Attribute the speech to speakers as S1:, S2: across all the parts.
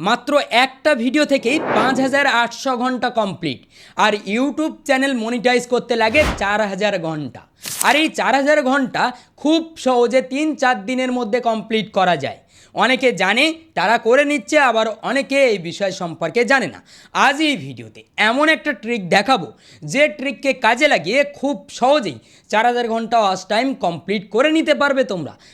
S1: মাত্র একটা ভিডিও থেকেই 5800 ঘন্টা কমপ্লিট। আর ইউটিউব চ্যানেল মনিটাইজ করতে লাগে 4000 ঘন্টা। আর এই 4000 ঘন্টা খুব সহজে 3-4 দিনের মধ্যে কমপ্লিট করা যায়। অনেকে জানে, তারা করে নিচ্ছে, আবার অনেকে এই বিষয় সম্পর্কে জানে না। আজ এই ভিডিওতে এমন একটা ট্রিক দেখাবো, যে ট্রিককে কাজে লাগিয়ে খুব সহজেই 4000 ঘন্টা ওয়াচ টাইম কমপ্লিট করে নিতে পারবে।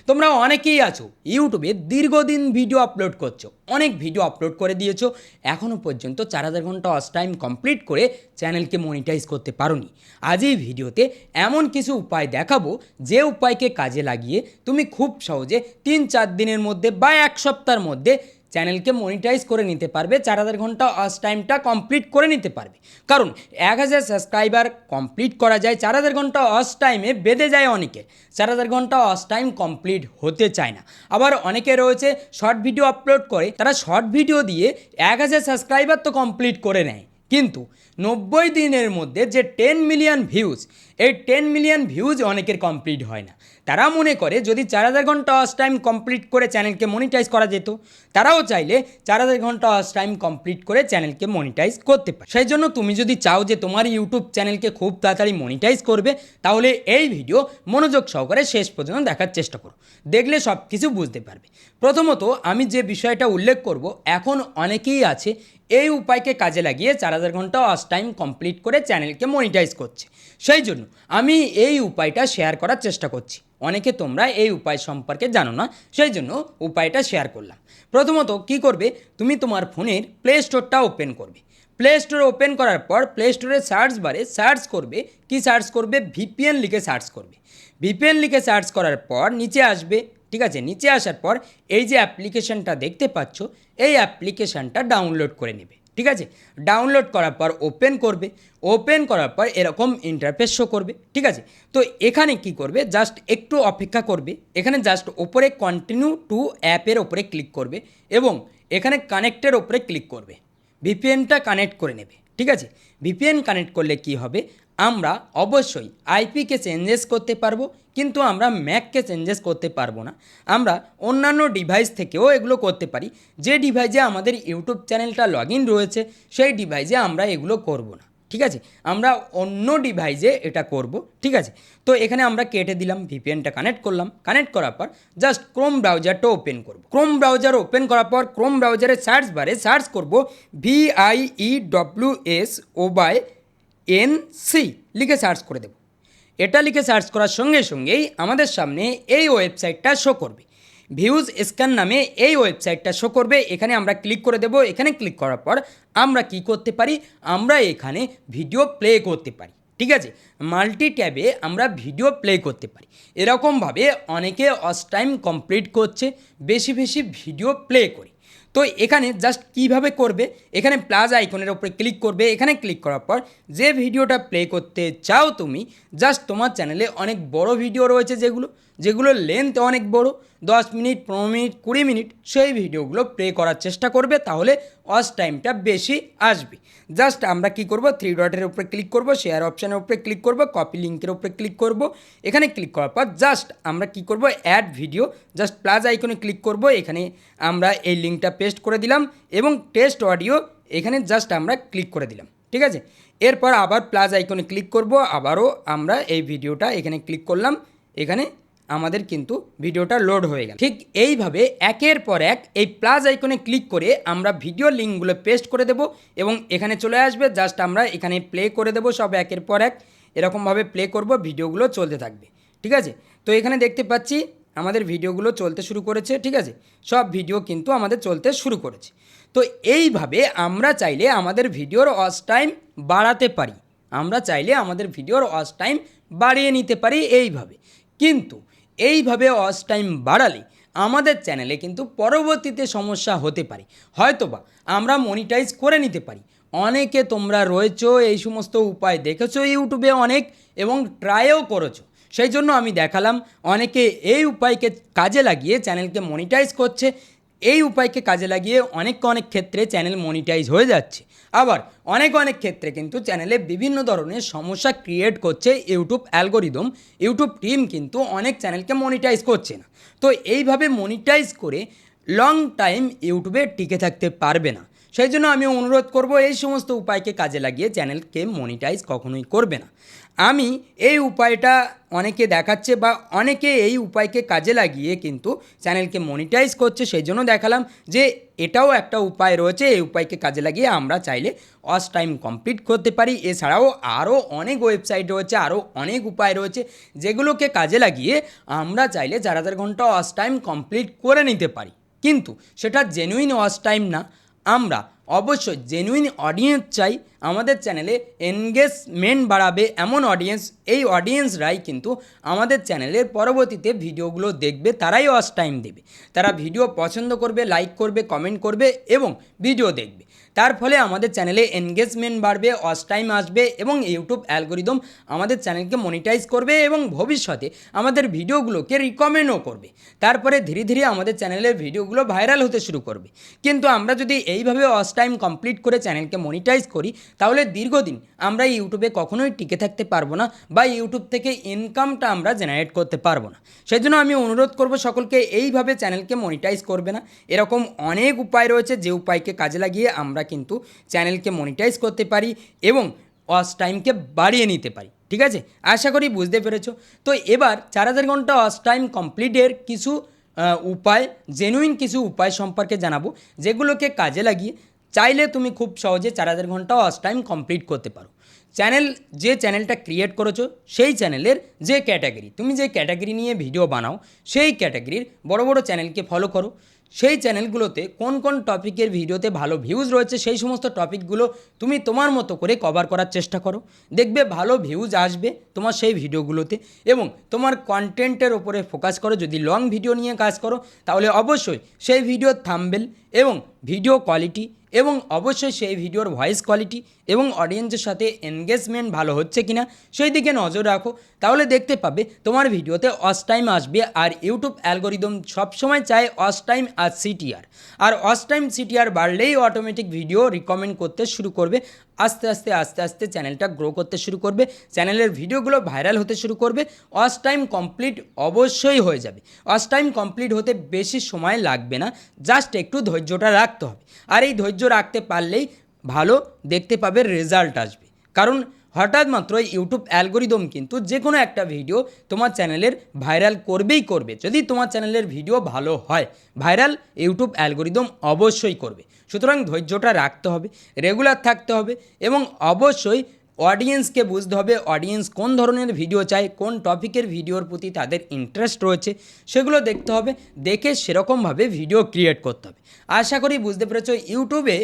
S1: তোমরা অনেকেই আছো ইউটিউবে দীর্ঘদিন ভিডিও আপলোড করছো, অনেক ভিডিও আপলোড করে দিয়েছো, এখনও পর্যন্ত 4000 ঘন্টা ওয়াচ টাইম কমপ্লিট করে চ্যানেলকে মনিটাইজ করতে পারোনি। আজ এই ভিডিওতে এমন কিছু উপায় দেখাবো, যে উপায়কে কাজে লাগিয়ে তুমি খুব সহজে 3-4 দিনের মধ্যে বা এক সপ্তাহের মধ্যে চ্যানেলকে মনিটাইজ করে নিতে পারবে, 4000 ঘন্টা ওয়াচ টাইমটা কমপ্লিট করে নিতে পারবে। কারণ 1000 সাবস্ক্রাইবার কমপ্লিট করা যায় 4000 ঘন্টা ওয়াচ টাইমে, বেঁধে যায় অনেকে 4000 ঘন্টা ওয়াচ টাইম কমপ্লিট হতে চায় না। আবার অনেকে রয়েছে শর্ট ভিডিও আপলোড করে, তারা শর্ট ভিডিও দিয়ে 1000 সাবস্ক্রাইবার তো কমপ্লিট করে নেয়, কিন্তু 90 দিনের মধ্যে যে 10 মিলিয়ন ভিউজ, এই 10 মিলিয়ন ভিউজ অনেকের কমপ্লিট হয় না। তারা মনে করে যদি 4000 ঘন্টা ওয়াচ টাইম কমপ্লিট করে চ্যানেলকে মনিটাইজ করা যেত, তারাও চাইলে 4000 ঘন্টা ওয়াচ টাইম কমপ্লিট করে চ্যানেলকে মনিটাইজ করতে পারে। সেই জন্য তুমি যদি চাও যে তোমার ইউটিউব চ্যানেলকে খুব তাড়াতাড়ি মনিটাইজ করবে, তাহলে এই ভিডিও মনোযোগ সহকারে শেষ পর্যন্ত দেখার চেষ্টা করো, দেখলে সব কিছু বুঝতে পারবে। প্রথমত আমি যে বিষয়টা উল্লেখ করব, এখন অনেকেই আছে এই উপায়কে কাজে লাগিয়ে 4000 ঘন্টা ওয়াচ টাইম কমপ্লিট করে চ্যানেলকে মনিটাইজ করছে। সেই জন্য আমি এই উপায়টা শেয়ার করার চেষ্টা করছি। অনেকে তোমরা এই উপায় সম্পর্কে জানো না, সেই জন্য উপায়টা শেয়ার করলাম। প্রথমত কি করবে, তুমি তোমার ফোনের প্লে স্টোরটা ওপেন করবে। প্লে স্টোর ওপেন করার পর প্লে স্টোরের সার্চ বারে সার্চ করবে, কি সার্চ করবে, ভিপিএন লিখে সার্চ করবে। ভিপিএন লিখে সার্চ করার পর নিচে আসবে, ঠিক আছে। নিচে আসার পর এই যে অ্যাপ্লিকেশনটা দেখতে পাচ্ছ, এই অ্যাপ্লিকেশনটা ডাউনলোড করে নেবে, ঠিক আছে। ডাউনলোড করার পর ওপেন করবে। ওপেন করার পর এরকম ইন্টারফেস শো করবে, ঠিক আছে। তো এখানে কি করবে, জাস্ট একটু অপেক্ষা করবে। এখানে জাস্ট ওপরে কন্টিনিউ টু অ্যাপের ওপরে ক্লিক করবে এবং এখানে কানেক্টের ওপরে ক্লিক করবে। ভিপিএনটা কানেক্ট করে নেবে, ঠিক আছে। ভিপিএন কানেক্ট করলে কি হবে, আমরা অবশ্যই আইপিকে চেঞ্জেস করতে পারবো, কিন্তু আমরা ম্যাককে চেঞ্জেস করতে পারবো না। আমরা অন্যান্য ডিভাইস থেকেও এগুলো করতে পারি। যে ডিভাইসে আমাদের ইউটিউব চ্যানেলটা লগ ইন রয়েছে, সেই ডিভাইসে আমরা এগুলো করব না, ঠিক আছে। আমরা অন্য ডিভাইসে এটা করব, ঠিক আছে। তো এখানে আমরা কেটে দিলাম, ভিপিএনটা কানেক্ট করলাম। কানেক্ট করার পর জাস্ট ক্রোম ব্রাউজারটা ওপেন করব। ক্রোম ব্রাউজার ওপেন করার পর ক্রোম ব্রাউজারের সার্চ বারে সার্চ করব VIEWSOBYNC লিখে সার্চ করে দেব। এটা লিখে সার্চ করার সঙ্গে সঙ্গেই আমাদের সামনে এই ওয়েবসাইটটা শো করবে। ভিউজ স্ক্যান নামে এই ওয়েবসাইটটা শো করবে। এখানে আমরা ক্লিক করে দেব। এখানে ক্লিক করার পর আমরা কি করতে পারি, আমরা এখানে ভিডিও প্লে করতে পারি, ঠিক আছে। মাল্টি ট্যাবে আমরা ভিডিও প্লে করতে পারি। এরকমভাবে অনেকে ওয়াচ টাইম কমপ্লিট করছে, বেশি বেশি ভিডিও প্লে করে। তো এখানে জাস্ট কিভাবে করবে, এখানে প্লাস আইকনের উপরে ক্লিক করবে। এখানে ক্লিক করার পর যে ভিডিওটা প্লে করতে চাও তুমি, জাস্ট তোমার চ্যানেলে অনেক বড় ভিডিও রয়েছে যেগুলোর লেন্থ অনেক বড়, 10 মিনিট, 15 মিনিট, 20 মিনিট, সেই ভিডিওগুলো প্লে করার চেষ্টা করবে, তাহলে ওয়াচ টাইমটা বেশি আসবে। জাস্ট আমরা কি করব, 3 ডটের উপরে ক্লিক করব, শেয়ার অপশানের উপরে ক্লিক করব, কপি লিঙ্কের উপরে ক্লিক করব। এখানে ক্লিক করার পর জাস্ট আমরা কি করব, অ্যাড ভিডিও, জাস্ট প্লাস আইকনে ক্লিক করব। এখানে আমরা এই লিঙ্কটা পেস্ট করে দিলাম এবং টেস্ট অডিও এখানে জাস্ট আমরা ক্লিক করে দিলাম, ঠিক আছে। এরপর আবার প্লাস আইকনে ক্লিক করব, আবারও আমরা এই ভিডিওটা এখানে ক্লিক করলাম। এখানে আমাদের কিন্তু ভিডিওটা লোড হয়ে গেল। ঠিক এইভাবে একের পর এক এই প্লাস আইকনে ক্লিক করে আমরা ভিডিও লিঙ্কগুলো পেস্ট করে দেব এবং এখানে চলে আসবে। জাস্ট আমরা এখানে প্লে করে দেব সব একের পর এক, এরকমভাবে প্লে করব, ভিডিওগুলো চলতে থাকবে, ঠিক আছে। তো এখানে দেখতে পাচ্ছি আমাদের ভিডিওগুলো চলতে শুরু করেছে, ঠিক আছে। সব ভিডিও কিন্তু আমাদের চলতে শুরু করেছে। তো এইভাবে আমরা চাইলে আমাদের ভিডিওর ওয়াচ টাইম বাড়াতে পারি, আমরা চাইলে আমাদের ভিডিওর ওয়াচ টাইম বাড়িয়ে নিতে পারি এইভাবে। কিন্তু এইভাবে ওয়াচ টাইম বাড়ালে আমাদের চ্যানেলে কিন্তু পরবর্তীতে সমস্যা হতে পারে, হয়তোবা আমরা মনিটাইজ করে নিতে পারি। অনেকে তোমরা রয়েছো, এই সমস্ত উপায় দেখেছো ইউটিউবে অনেক এবং ট্রাইও করেছো, সেই জন্য আমি দেখালাম। অনেকে এই উপায়কে কাজে লাগিয়ে চ্যানেলকে মনিটাইজ করছে। এই উপায়কে কাজে লাগিয়ে অনেক ক্ষেত্রে চ্যানেল মনিটাইজ হয়ে যাচ্ছে। আবার অনেক ক্ষেত্রে কিন্তু চ্যানেলে বিভিন্ন ধরনের সমস্যা ক্রিয়েট করছে ইউটিউব অ্যালগোরিদম। ইউটিউব টিম কিন্তু অনেক চ্যানেলকে মনিটাইজ করছে না। তো এইভাবে মনিটাইজ করে লং টাইম ইউটিউবে টিকে থাকতে পারবে না। সেই জন্য আমি অনুরোধ করব এই সমস্ত উপায়কে কাজে লাগিয়ে চ্যানেলকে মনিটাইজ কখনোই করবে না। আমি এই উপায়টা অনেকে দেখাচ্ছে বা অনেকে এই উপায়কে কাজে লাগিয়ে কিন্তু চ্যানেলকে মনিটাইজ করছে, সেই জন্য দেখালাম যে এটাও একটা উপায় রয়েছে। এই উপায়কে কাজে লাগিয়ে আমরা চাইলে ওয়াচ টাইম কমপ্লিট করতে পারি। এছাড়াও আরও অনেক ওয়েবসাইট রয়েছে, আরও অনেক উপায় রয়েছে যেগুলোকে কাজে লাগিয়ে আমরা চাইলে 4000 ঘন্টা ওয়াচ টাইম কমপ্লিট করে নিতে পারি। কিন্তু সেটা জেনুইন ওয়াচ টাইম না। আমরা অবশ্যই জেনুইন অডিয়েন্স চাই। আমাদের চ্যানেলে এনগেজমেন্ট বাড়াবে এমন অডিয়েন্স, এই অডিয়েন্সরাই কিন্তু আমাদের চ্যানেলের পরবর্তীতে ভিডিওগুলো দেখবে, তারাই ওয়াচ টাইম দেবে। তারা ভিডিও পছন্দ করবে, লাইক করবে, কমেন্ট করবে এবং ভিডিও দেখবে। তার ফলে আমাদের চ্যানেলে এনগেজমেন্ট বাড়বে, ওয়াচ টাইম আসবে এবং ইউটিউব অ্যালগোরিদম আমাদের চ্যানেলকে মনিটাইজ করবে এবং ভবিষ্যতে আমাদের ভিডিওগুলোকে রিকমেন্ডও করবে। তারপরে ধীরে ধীরে আমাদের চ্যানেলের ভিডিওগুলো ভাইরাল হতে শুরু করবে। কিন্তু আমরা যদি এইভাবে ওয়াচ টাইম কমপ্লিট করে চ্যানেলকে মনিটাইজ করি তাহলে দীর্ঘদিন আমরা ইউটিউবে কখনোই টিকে থাকতে পারবো না বা ইউটিউব থেকে ইনকামটা আমরা জেনারেট করতে পারবো না। সেই জন্য আমি অনুরোধ করব সকলকে এইভাবে চ্যানেলকে মনিটাইজ করবে না। এরকম অনেক উপায় রয়েছে যে উপায়কে কাজে লাগিয়ে আমরা কিন্তু চ্যানেলকে মনিটাইজ করতে পারি এবং ওয়াচ টাইমকে বাড়িয়ে নিতে পারি। ঠিক আছে, আশা করি বুঝতে পেরেছো। তো এবার 4000 ঘন্টা ওয়াচ টাইম কমপ্লিটের কিছু উপায়, জেনুইন কিছু উপায় সম্পর্কে জানাবো যেগুলোকে কাজে লাগিয়ে চাইলে তুমি খুব সহজে 4000 ঘন্টা ওয়াচ টাইম কমপ্লিট করতে পারো। যে চ্যানেলটা ক্রিয়েট করেছো সেই চ্যানেলের যে ক্যাটাগরি, তুমি যে ক্যাটাগরি নিয়ে ভিডিও বানাও সেই ক্যাটাগরির বড় বড় চ্যানেলকে ফলো করো। সেই চ্যানেলগুলোতে কোন কোন টপিকের ভিডিওতে ভালো ভিউজ রয়েছে সেই সমস্ত টপিকগুলো তুমি তোমার মতো করে কভার করার চেষ্টা করো। দেখবে ভালো ভিউজ আসবে তোমার সেই ভিডিওগুলোতে এবং তোমার কন্টেন্টের ওপরে ফোকাস করো। যদি লং ভিডিও নিয়ে কাজ করো তাহলে অবশ্যই সেই ভিডিওর থাম্বনেল এবং ভিডিও কোয়ালিটি এবং অবশ্যই সেই ভিডিওর ভয়েস কোয়ালিটি এবং অডিয়েন্সের সাথে এনগেজমেন্ট ভালো হচ্ছে কিনা সেই দিকে নজর রাখো। তাহলে দেখতে পাবে তোমার ভিডিওতে ওয়াচ টাইম আসবে। আর ইউটিউব অ্যালগোরিদম সবসময় চায় ওয়াচ টাইম আর সিটিআর, আর ওয়াচ টাইম সিটিআর বাড়লেই অটোমেটিক ভিডিও রিকমেন্ড করতে শুরু করবে। আস্তে আস্তে চ্যানেলটা গ্রো করতে শুরু করবে, চ্যানেলের ভিডিওগুলো ভাইরাল হতে শুরু করবে। ওয়াচ টাইম কমপ্লিট অবশ্যই হয়ে যাবে। ওয়াচ টাইম কমপ্লিট হতে বেশি সময় লাগবে না, জাস্ট একটু ধৈর্যটা রাখতে হবে। আর এই ধৈর্য রাখতে পারলেই ভালো দেখতে পাবে, রেজাল্ট আসবে। কারণ হঠাৎ মাত্র ইউটিউব অ্যালগোরিদম কিন্তু যে কোনো একটা ভিডিও তোমার চ্যানেলের ভাইরাল করবেই করবে। যদি তোমার চ্যানেলের ভিডিও ভালো হয়, ভাইরাল ইউটিউব অ্যালগোরিদম অবশ্যই করবে। সুতরাং ধৈর্যটা রাখতে হবে, রেগুলার থাকতে হবে এবং অবশ্যই অডিয়েন্সকে বুঝতে হবে অডিয়েন্স কোন ধরনের ভিডিও চায়, কোন টপিকের ভিডিওর প্রতি তাদের ইন্টারেস্ট রয়েছে সেগুলো দেখতে হবে। দেখে সেরকমভাবে ভিডিও ক্রিয়েট করতে হবে। আশা করি বুঝতে পেরেছো। ইউটিউবে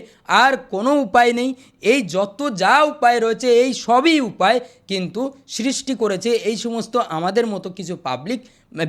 S1: আর কোনো উপায় নেই, এই যত যা উপায় রয়েছে এই সবই উপায় কিন্তু সৃষ্টি করেছে এই সমস্ত আমাদের মতো কিছু পাবলিক।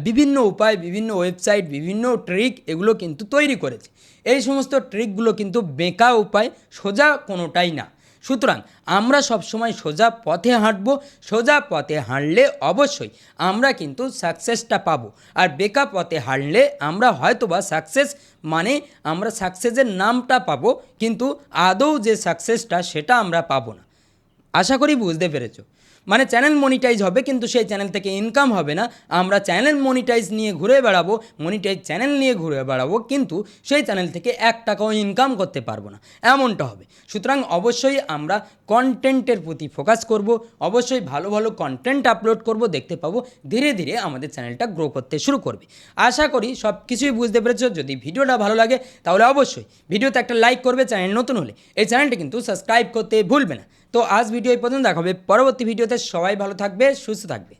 S1: বিভিন্ন উপায়, বিভিন্ন ওয়েবসাইট, বিভিন্ন ট্রিক এগুলো কিন্তু তৈরি করেছে। এই সমস্ত ট্রিকগুলো কিন্তু বেঁকা উপায়, সোজা কোনোটাই না। সুতরাং আমরা সবসময় সোজা পথে হাঁটব। সোজা পথে হাঁটলে অবশ্যই আমরা কিন্তু সাকসেসটা পাবো। আর বেকা পথে হাঁটলে আমরা হয়তোবা সাকসেস মানে আমরা সাকসেসের নামটা পাবো, কিন্তু আদৌ যে সাকসেসটা সেটা আমরা পাবো না। আশা করি বুঝতে পেরেছো। মানে চ্যানেল মনিটাইজ হবে কিন্তু সেই চ্যানেল থেকে ইনকাম হবে না। আমরা চ্যানেল মনিটাইজ নিয়ে ঘুরে বেড়াবো, মনিটাইজ চ্যানেল নিয়ে ঘুরে বেড়াবো, কিন্তু সেই চ্যানেল থেকে 1 টাকাও ইনকাম করতে পারবো না, এমনটা হবে। সুতরাং অবশ্যই আমরা কন্টেন্টের প্রতি ফোকাস করব, অবশ্যই ভালো ভালো কন্টেন্ট আপলোড করব। দেখতে পাবো ধীরে ধীরে আমাদের চ্যানেলটা গ্রো করতে শুরু করবে। আশা করি সব কিছুই বুঝতে পেরেছো। যদি ভিডিওটা ভালো লাগে তাহলে অবশ্যই ভিডিওতে একটা লাইক করবে। চ্যানেল নতুন হলে এই চ্যানেলটা কিন্তু সাবস্ক্রাইব করতে ভুলবে না। তো আজ ভিডিও এই পর্যন্ত, দেখা হবে পরবর্তী ভিডিওতে। সবাই ভালো থাকবে, সুস্থ থাকবে।